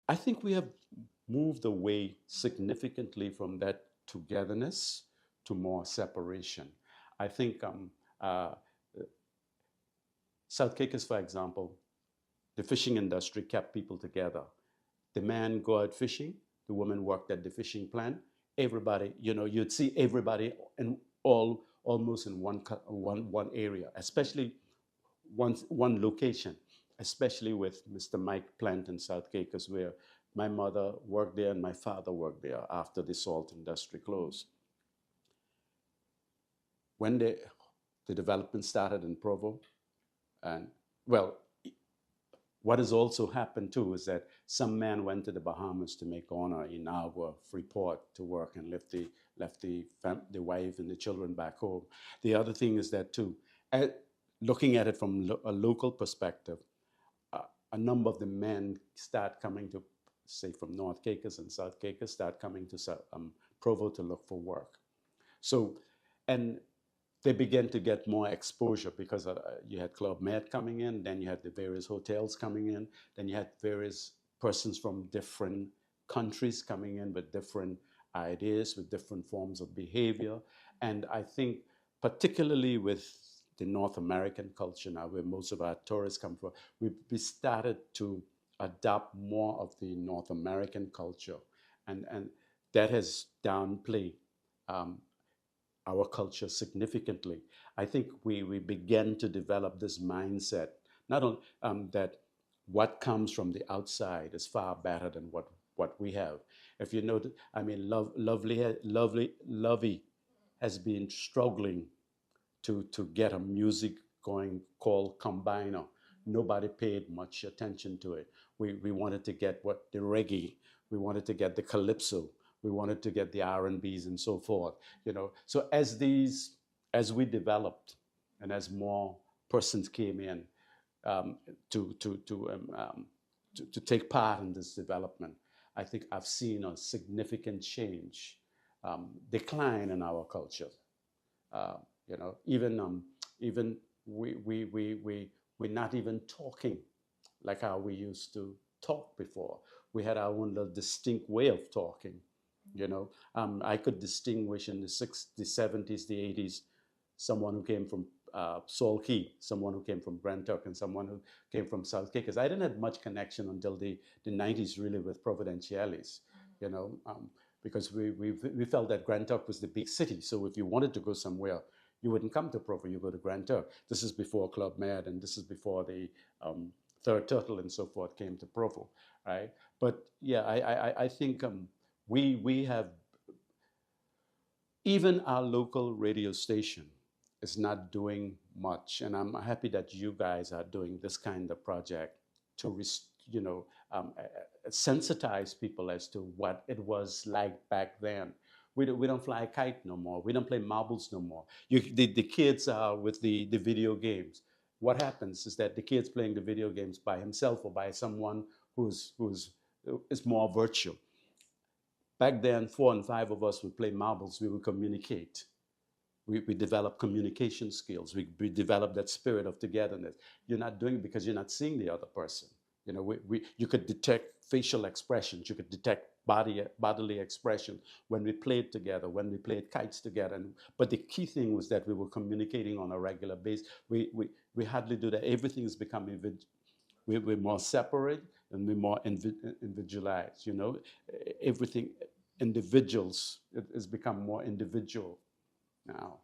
I think we have moved away significantly from that togetherness to more separation. I think uh, South Caicos, for example, the fishing industry kept people together. The man go out fishing, the woman worked at the fishing plant. Everybody, you'd see everybody in all almost in one area, especially one location, especially with Mr. Mike Plant in South Caicos, where my mother worked there and my father worked there after the salt industry closed. When the development started in Provo, and well, what has also happened too is that some man went to the Bahamas to make honor in our Freeport to work and left the wife and the children back home. The other thing is that too, looking at it from a local perspective, uh, a number of the men start coming to, say, from North Caicos and South Caicos, start coming to Provo to look for work. So, and they began to get more exposure because you had Club Med coming in, then you had the various hotels coming in, then you had various persons from different countries coming in with different ideas, with different forms of behavior. And I think, particularly with the North American culture now, where most of our tourists come from, we started to adopt more of the North American culture. And that has downplayed um, our culture significantly. I think we began to develop this mindset, not only that what comes from the outside is far better than what we have. If you know, I mean, Lovey has been struggling to get a music going called Combiner. Nobody paid much attention to it. We wanted to get what the reggae, we wanted to get the calypso, we wanted to get the R&Bs and so forth. So as we developed, and as more persons came in um, to, to, to, um, um, to take part in this development, I think I've seen a significant change, decline in our culture. Uh, even we're not even talking like how we used to talk before. We had our own little distinct way of talking. I could distinguish in the 60s, the 70s, the 80s, someone who came from Saul Key, someone who came from Brent Turk, and someone who came from South Caicos. I didn't have much connection until the 90s, really, with Providenciales, you know, um, because we felt that Grand Turk was the big city. So if you wanted to go somewhere, you wouldn't come to Provo, you go to Grand Turk. This is before Club Med, and this is before the Third Turtle and so forth came to Provo, right? But yeah, I think we have, even our local radio station is not doing much, and I'm happy that you guys are doing this kind of project to sensitize people as to what it was like back then. We don't fly a kite no more. We don't play marbles no more. The kids are with the video games. What happens is that the kid's playing the video games by himself or by someone who's is more virtual. Back then, four and five of us would play marbles. We would communicate. We develop communication skills. We develop that spirit of togetherness. You're not doing it because you're not seeing the other person. You could detect facial expressions. You could detect bodily expression when we played together, when we played kites together. But the key thing was that we were communicating on a regular basis. We hardly do that. Everything has become we're more separate and we're more individualized. Everything individuals, it has become more individual now.